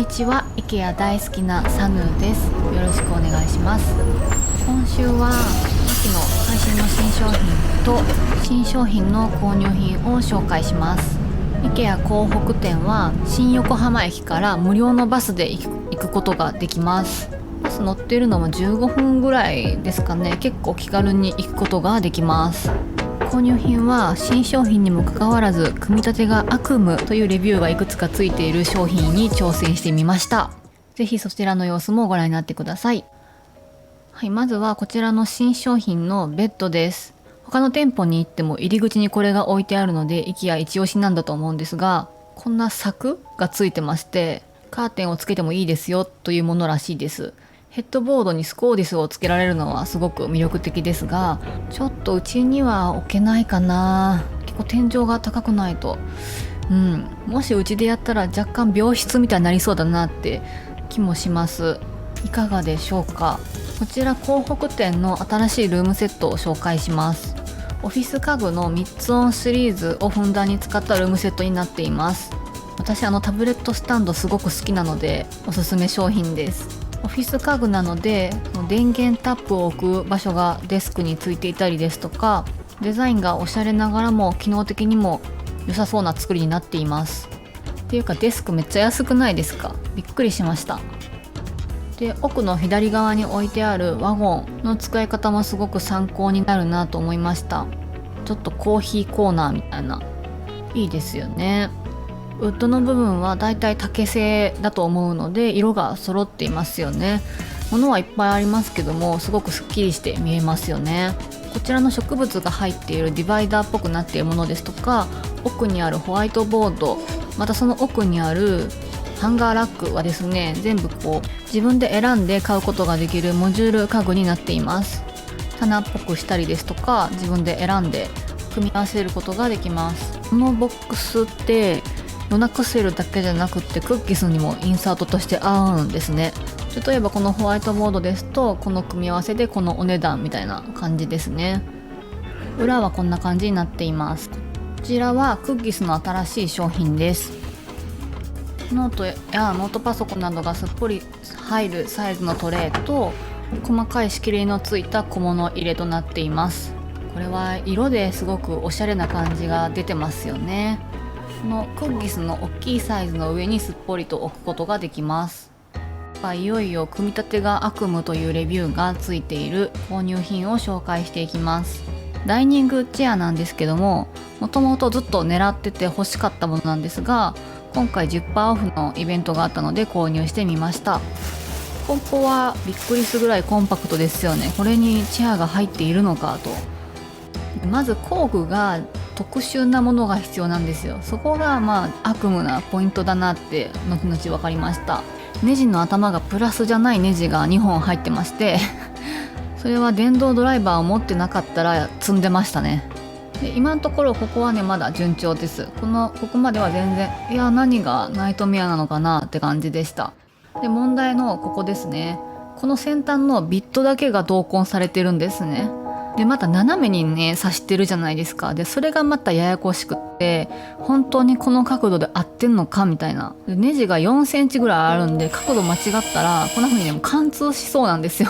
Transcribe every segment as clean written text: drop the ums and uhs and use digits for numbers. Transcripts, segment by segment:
にちは。 IKEA 大好きなサヌーです。よろしくお願いします。今週は秋の最新の新商品と新商品の購入品を紹介します。 IKEA 港北店は新横浜駅から無料のバスで行くことができます。バス乗ってるのも15分ぐらいですかね。結構気軽に行くことができます。購入品は新商品にもかかわらず組み立てが悪夢というレビューがいくつかついている商品に挑戦してみました。ぜひそちらの様子もご覧になってください。はい、まずはこちらの新商品のベッドです。他の店舗に行っても入り口にこれが置いてあるので IKEA 一押しなんだと思うんですが、こんな柵がついてまして、カーテンをつけてもいいですよというものらしいです。ヘッドボードにスコーディスをつけられるのはすごく魅力的ですが、ちょっとうちには置けないかな。結構天井が高くないと、もしうちでやったら若干病室みたいになりそうだなって気もします。いかがでしょうか。こちら港北店の新しいルームセットを紹介します。オフィス家具の3つオンシリーズをふんだんに使ったルームセットになっています。私タブレットスタンドすごく好きなのでおすすめ商品です。オフィス家具なので電源タップを置く場所がデスクについていたりですとか、デザインがおしゃれながらも機能的にも良さそうな作りになっています。っていうかデスクめっちゃ安くないですか。びっくりしました。で、奥の左側に置いてあるワゴンの使い方もすごく参考になるなと思いました。ちょっとコーヒーコーナーみたいな、いいですよね。ウッドの部分はだいたい竹製だと思うので色が揃っていますよね。物はいっぱいありますけどもすごくすっきりして見えますよね。こちらの植物が入っているディバイダーっぽくなっているものですとか、奥にあるホワイトボード、またその奥にあるハンガーラックはですね、全部自分で選んで買うことができるモジュール家具になっています。棚っぽくしたりですとか自分で選んで組み合わせることができます。このボックスってヨナクセルだけじゃなくってクッキースにもインサートとして合うんですね。例えばこのホワイトボードですとこの組み合わせでこのお値段みたいな感じですね。裏はこんな感じになっています。こちらはクッキースの新しい商品です。ノートやノートパソコンなどがすっぽり入るサイズのトレーと細かい仕切りのついた小物入れとなっています。これは色ですごくおしゃれな感じが出てますよね。このクッギスの大きいサイズの上にすっぽりと置くことができます。いよいよ組み立てが悪夢というレビューがついている購入品を紹介していきます。ダイニングチェアなんですけども、もともとずっと狙ってて欲しかったものなんですが、今回 10% オフのイベントがあったので購入してみました。梱包はびっくりするぐらいコンパクトですよね。これにチェアが入っているのかと。まず工具が特殊なものが必要なんですよ。そこが悪夢なポイントだなって後々分かりました。ネジの頭がプラスじゃないネジが2本入ってましてそれは電動ドライバーを持ってなかったら積んでましたね。で、今のところここはねまだ順調です。ここまでは全然何がナイトメアなのかなって感じでした。で、問題のここですね。この先端のビットだけが同梱されてるんですね。で、また斜めにね刺してるじゃないですか。で、それがまたややこしくって、本当にこの角度で合ってんのかみたいな。で、ネジが4センチぐらいあるんで角度間違ったらこんな風にね貫通しそうなんですよ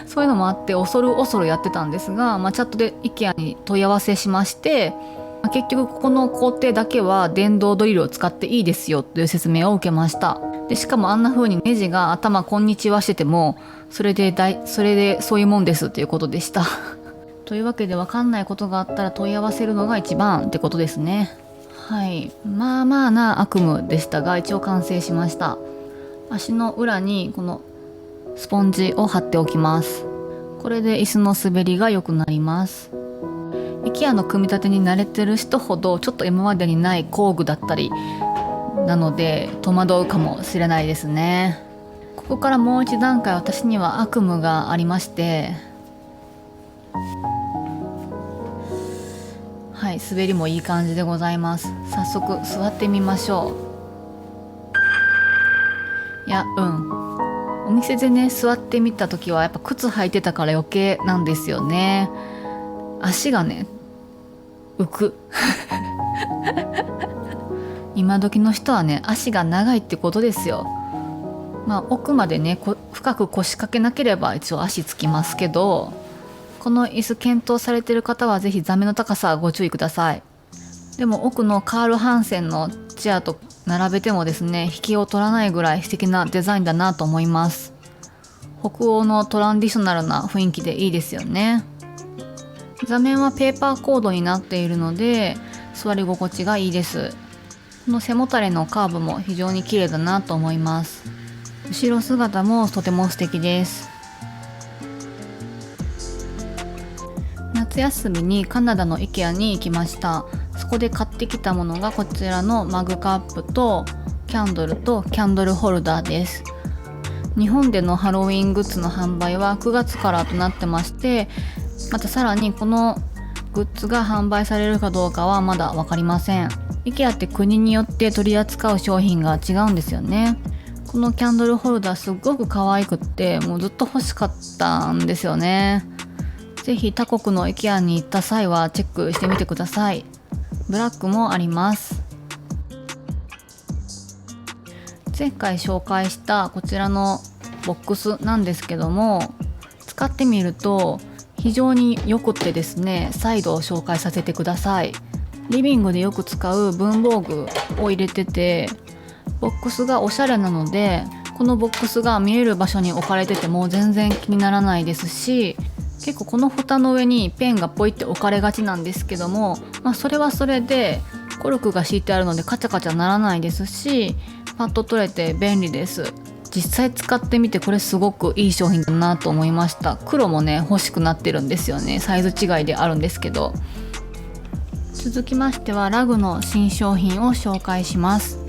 そういうのもあって恐る恐るやってたんですが、チャットで IKEA に問い合わせしまして、結局ここの工程だけは電動ドリルを使っていいですよという説明を受けました。で、しかもあんな風にネジが頭こんにちはしててもそれでそういうもんですっていうことでしたというわけで分かんないことがあったら問い合わせるのが一番ってことですね。はい、まあな悪夢でしたが一応完成しました。足の裏にこのスポンジを貼っておきます。これで椅子の滑りが良くなります。IKEA の組み立てに慣れてる人ほどちょっと今までにない工具だったりなので戸惑うかもしれないですね。ここからもう一段階私には悪夢がありまして、はい、滑りもいい感じでございます。早速座ってみましょう。お店でね座ってみた時はやっぱ靴履いてたから余計なんですよね。足がね浮く今時の人はね足が長いってことですよ。奥までね深く腰掛けなければ一応足つきますけど、この椅子検討されている方はぜひ座面の高さご注意ください。でも奥のカール・ハンセンのチェアと並べてもですね、引きを取らないぐらい素敵なデザインだなと思います。北欧のトランディショナルな雰囲気でいいですよね。座面はペーパーコードになっているので座り心地がいいです。この背もたれのカーブも非常に綺麗だなと思います。後ろ姿もとても素敵です。夏休みにカナダの IKEA に行きました。そこで買ってきたものがこちらのマグカップとキャンドルとキャンドルホルダーです。日本でのハロウィングッズの販売は9月からとなってまして、またさらにこのグッズが販売されるかどうかはまだ分かりません。 IKEA って国によって取り扱う商品が違うんですよね。このキャンドルホルダーすっごく可愛くってもうずっと欲しかったんですよね。ぜひ他国の IKEA に行った際はチェックしてみてください。ブラックもあります。前回紹介したこちらのボックスなんですけども、使ってみると非常によくってですね、再度紹介させてください。リビングでよく使う文房具を入れてて、ボックスがおしゃれなのでこのボックスが見える場所に置かれてても全然気にならないですし、結構この蓋の上にペンがポイって置かれがちなんですけども、それはそれでコルクが敷いてあるのでカチャカチャならないですし、パッと取れて便利です。実際使ってみてこれすごくいい商品だなと思いました。黒もね欲しくなってるんですよね。サイズ違いであるんですけど。続きましてはラグの新商品を紹介します。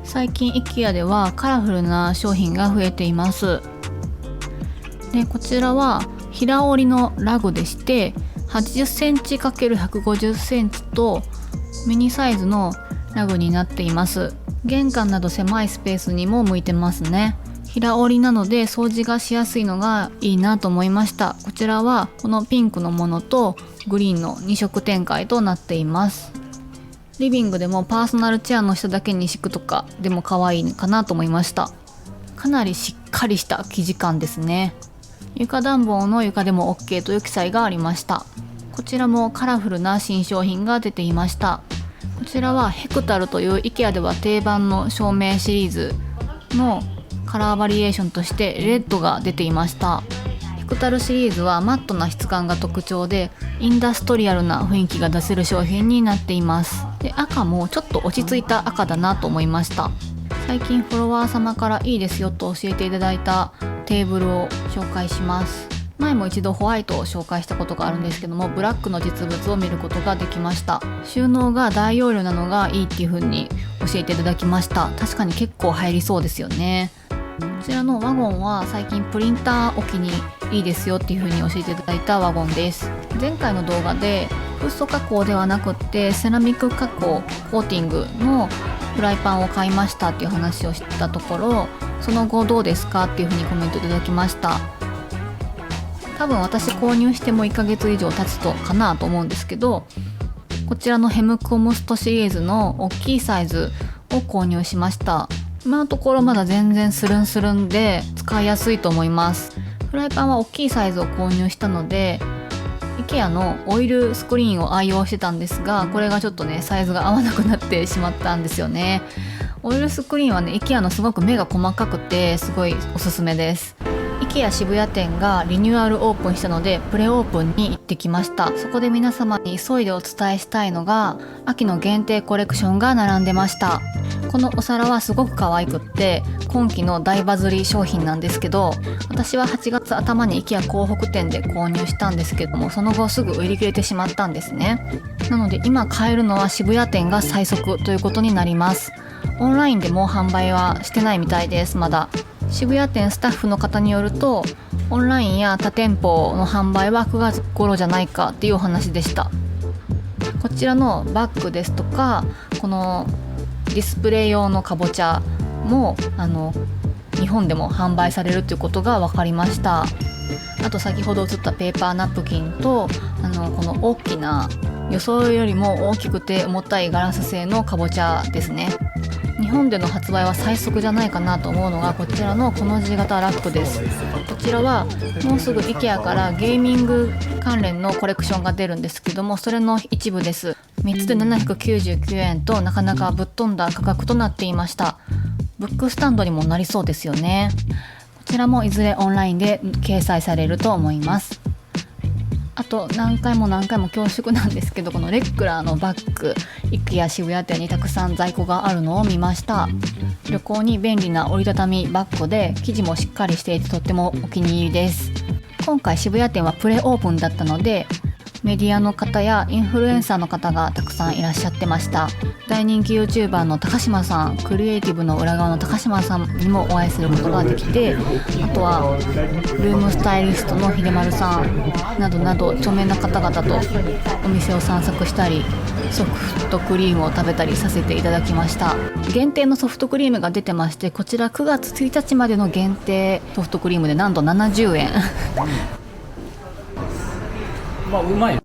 最近 IKEA ではカラフルな商品が増えています。でこちらは平織りのラグでして、80センチ ×150 センチとミニサイズのラグになっています。玄関など狭いスペースにも向いてますね。平織りなので掃除がしやすいのがいいなと思いました。こちらはこのピンクのものとグリーンの2色展開となっています。リビングでもパーソナルチェアの下だけに敷くとかでも可愛いかなと思いました。かなりしっかりした生地感ですね。床暖房の床でも OK という記載がありました。こちらもカラフルな新商品が出ていました。こちらはヘクタルという IKEA では定番の照明シリーズのカラーバリエーションとしてレッドが出ていました。ヘクタルシリーズはマットな質感が特徴でインダストリアルな雰囲気が出せる商品になっています。で赤もちょっと落ち着いた赤だなと思いました。最近フォロワー様からいいですよと教えていただいたテーブルを紹介します。前も一度ホワイトを紹介したことがあるんですけども、ブラックの実物を見ることができました。収納が大容量なのがいいっていう風に教えていただきました。確かに結構入りそうですよね。こちらのワゴンは最近プリンター置きにいいですよっていう風に教えていただいたワゴンです。前回の動画でフッ素加工ではなくってセラミック加工コーティングのフライパンを買いましたっていう話をしたところ、その後どうですかっていう風にコメントいただきました。多分私購入しても1ヶ月以上経つとかなと思うんですけど、こちらのヘムコムストシリーズの大きいサイズを購入しました。今のところまだ全然スルンスルンで使いやすいと思います。フライパンは大きいサイズを購入したので IKEA のオイルスクリーンを愛用してたんですが、これがちょっとねサイズが合わなくなってしまったんですよね。オイルスクリーンはね IKEA のすごく目が細かくてすごいおすすめです。IKEA 渋谷店がリニューアルオープンしたのでプレオープンに行ってきました。そこで皆様に急いでお伝えしたいのが秋の限定コレクションが並んでました。このお皿はすごく可愛くって今季の大バズり商品なんですけど、私は8月頭に IKEA 港北店で購入したんですけども、その後すぐ売り切れてしまったんですね。なので今買えるのは渋谷店が最速ということになります。オンラインでも販売はしてないみたいです。まだ渋谷店スタッフの方によるとオンラインや他店舗の販売は9月頃じゃないかっていうお話でした。こちらのバッグですとかこのディスプレイ用のかぼちゃも日本でも販売されるということが分かりました。あと先ほど映ったペーパーナプキンとこの大きな予想よりも大きくて重たいガラス製のかぼちゃですね。日本での発売は最速じゃないかなと思うのがこちらのこの字型ラップです。こちらはもうすぐ IKEA からゲーミング関連のコレクションが出るんですけども、それの一部です。3つで799円となかなかぶっ飛んだ価格となっていました。ブックスタンドにもなりそうですよね。こちらもいずれオンラインで掲載されると思います。あと何回も恐縮なんですけど、このレックラーのバッグ、IKEA渋谷店にたくさん在庫があるのを見ました。旅行に便利な折りたたみバッグで生地もしっかりしていてとってもお気に入りです。今回渋谷店はプレオープンだったので、メディアの方やインフルエンサーの方がたくさんいらっしゃってました。大人気 YouTuber の高島さん、クリエイティブの裏側の高島さんにもお会いすることができて、あとはルームスタイリストの秀丸さんなどなど著名な方々とお店を散策したり、ソフトクリームを食べたりさせていただきました。限定のソフトクリームが出てまして、こちら9月1日までの限定ソフトクリームでなんと70円まあうまい。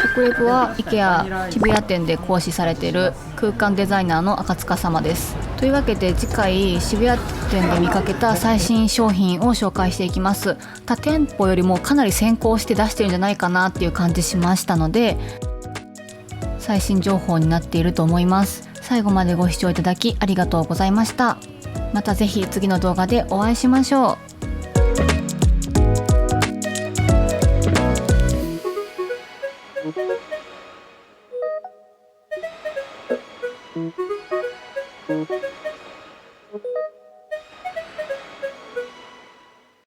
食レポは IKEA 渋谷店で講師されている空間デザイナーの赤塚様です。というわけで次回渋谷店で見かけた最新商品を紹介していきます。他店舗よりもかなり先行して出してるんじゃないかなっていう感じしましたので、最新情報になっていると思います。最後までご視聴いただきありがとうございました。またぜひ次の動画でお会いしましょう。